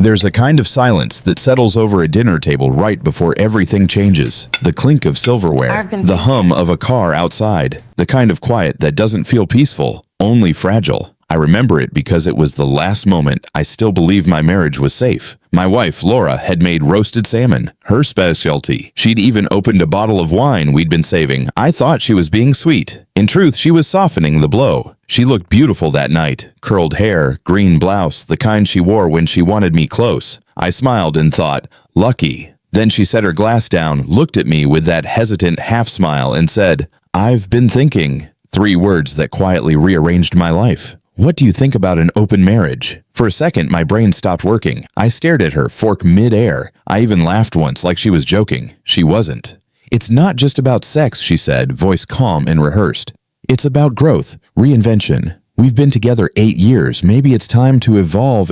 There's a kind of silence that settles over a dinner table right before everything changes. The clink of silverware, the hum of a car outside, the kind of quiet that doesn't feel peaceful, only fragile. I remember it because it was the last moment I still believed my marriage was safe. My wife, Laura, had made roasted salmon, her specialty. She'd even opened a bottle of wine we'd been saving. I thought she was being sweet. In truth, she was softening the blow. She looked beautiful that night. Curled hair, green blouse, the kind she wore when she wanted me close. I smiled and thought, lucky. Then she set her glass down, looked at me with that hesitant half smile and said, "I've been thinking." 3 words that quietly rearranged my life. "What do you think about an open marriage?" For a second, my brain stopped working. I stared at her, fork mid-air. I even laughed once like she was joking. She wasn't. "It's not just about sex," she said, voice calm and rehearsed. "It's about growth, reinvention. We've been together 8 years. Maybe it's time to evolve.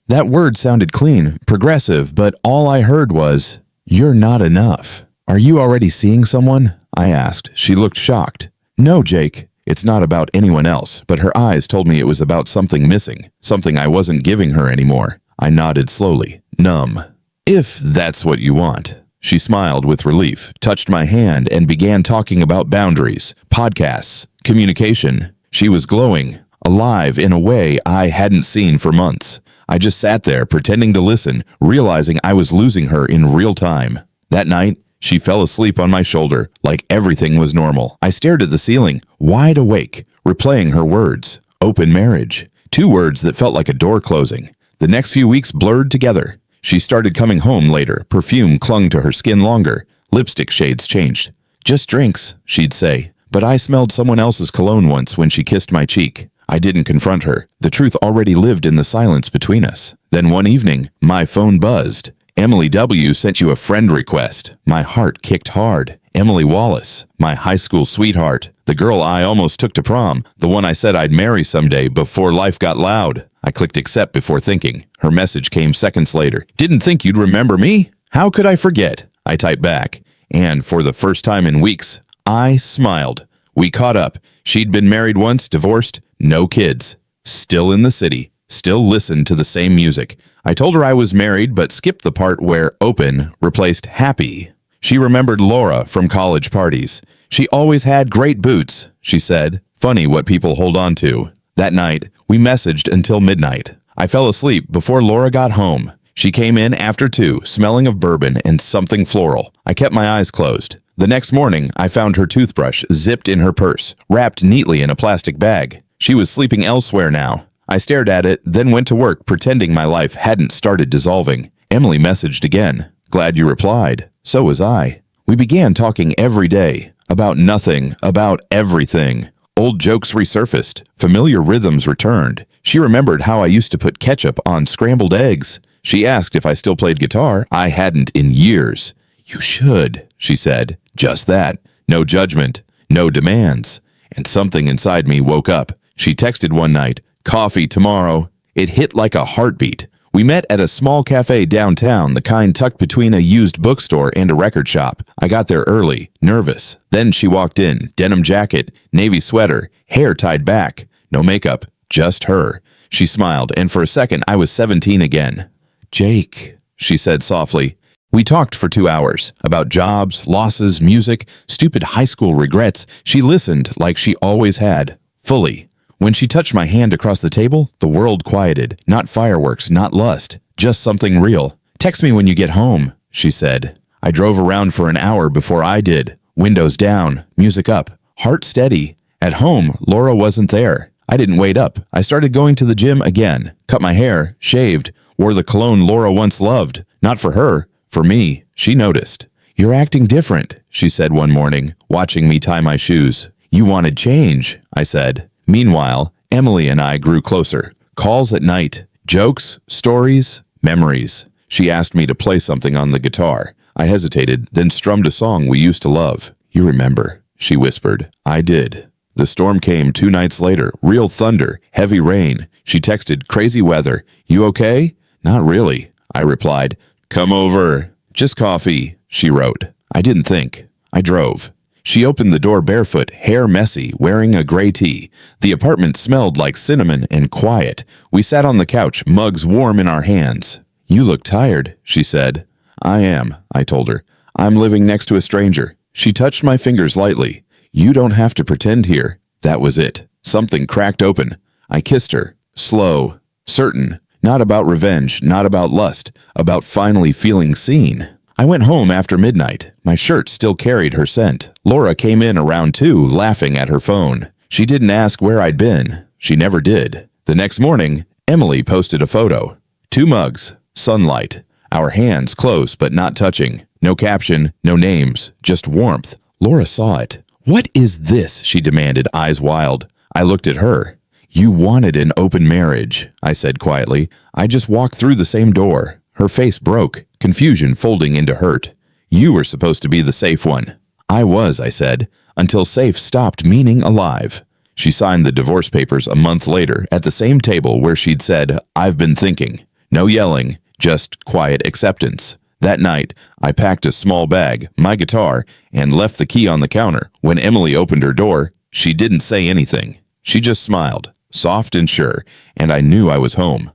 That word sounded clean, progressive, but all I heard was, "You're not enough." "Are you already seeing someone?" I asked. She looked shocked. "No, Jake. It's not about anyone else," but her eyes told me it was about something missing, something I wasn't giving her anymore. I nodded slowly, numb. "If that's what you want." She smiled with relief, touched my hand, and began talking about boundaries, podcasts, communication. She was glowing, alive in a way I hadn't seen for months. I just sat there pretending to listen, realizing I was losing her in real time. That night, she fell asleep on my shoulder, like everything was normal. I stared at the ceiling, wide awake, replaying her words. Open marriage. 2 words that felt like a door closing. The next few weeks blurred together. She started coming home later. Perfume clung to her skin longer. Lipstick shades changed. "Just drinks," she'd say. But I smelled someone else's cologne once when she kissed my cheek. I didn't confront her. The truth already lived in the silence between us. Then one evening, my phone buzzed. "Emily W. sent you a friend request." My heart kicked hard. Emily Wallace, my high school sweetheart, the girl I almost took to prom, the one I said I'd marry someday before life got loud. I clicked accept before thinking. Her message came seconds later. "Didn't think you'd remember me? How could I forget?" I typed back. And for the first time in weeks, I smiled. We caught up. She'd been married once, divorced, no kids. Still in the city. Still listened to the same music. I told her I was married, but skipped the part where open replaced happy. She remembered Laura from college parties. "She always had great boots," she said. Funny what people hold on to. That night, we messaged until midnight. I fell asleep before Laura got home. She came in after 2, smelling of bourbon and something floral. I kept my eyes closed. The next morning, I found her toothbrush zipped in her purse, wrapped neatly in a plastic bag. She was sleeping elsewhere now. I stared at it, then went to work pretending my life hadn't started dissolving. Emily messaged again. "Glad you replied." So was I. We began talking every day. About nothing, about everything. Old jokes resurfaced. Familiar rhythms returned. She remembered how I used to put ketchup on scrambled eggs. She asked if I still played guitar. I hadn't in years. "You should," she said. Just that. No judgment. No demands. And something inside me woke up. She texted one night, "Coffee tomorrow." It hit like a heartbeat. We met at a small cafe downtown, the kind tucked between a used bookstore and a record shop. I got there early, nervous. Then she walked in, denim jacket, navy sweater, hair tied back. No makeup, just her. She smiled, and for a second I was 17 again. "Jake," she said softly. We talked for 2 hours, about jobs, losses, music, stupid high school regrets. She listened like she always had, fully. When she touched my hand across the table, the world quieted. Not fireworks, not lust, just something real. "Text me when you get home," she said. I drove around for an hour before I did. Windows down, music up, heart steady. At home, Laura wasn't there. I didn't wait up. I started going to the gym again. Cut my hair, shaved, wore the cologne Laura once loved. Not for her, for me. She noticed. "You're acting different," she said one morning, watching me tie my shoes. "You wanted change," I said. Meanwhile, Emily and I grew closer. Calls at night, jokes, stories, memories. She asked me to play something on the guitar. I hesitated, then strummed a song we used to love. "You remember," she whispered. I did. The storm came 2 nights later, real thunder, heavy rain. She texted, "Crazy weather. You okay?" "Not really," I replied. "Come over." "Just coffee," she wrote. I didn't think. I drove. She opened the door barefoot, hair messy, wearing a gray tee. The apartment smelled like cinnamon and quiet. We sat on the couch, mugs warm in our hands. "You look tired," she said. "I am," I told her. "I'm living next to a stranger." She touched my fingers lightly. "You don't have to pretend here." That was it. Something cracked open. I kissed her. Slow. Certain. Not about revenge, not about lust, about finally feeling seen. I went home after midnight. My shirt still carried her scent. Laura came in around 2, laughing at her phone. She didn't ask where I'd been. She never did. The next morning, Emily posted a photo. 2 mugs. Sunlight. Our hands close but not touching. No caption, no names, just warmth. Laura saw it. "What is this?" she demanded, eyes wild. I looked at her. "You wanted an open marriage," I said quietly. "I just walked through the same door." Her face broke, confusion folding into hurt. "You were supposed to be the safe one." "I was," I said, "until safe stopped meaning alive." She signed the divorce papers a month later at the same table where she'd said, "I've been thinking." No yelling, just quiet acceptance. That night, I packed a small bag, my guitar, and left the key on the counter. When Emily opened her door, she didn't say anything. She just smiled, soft and sure, and I knew I was home.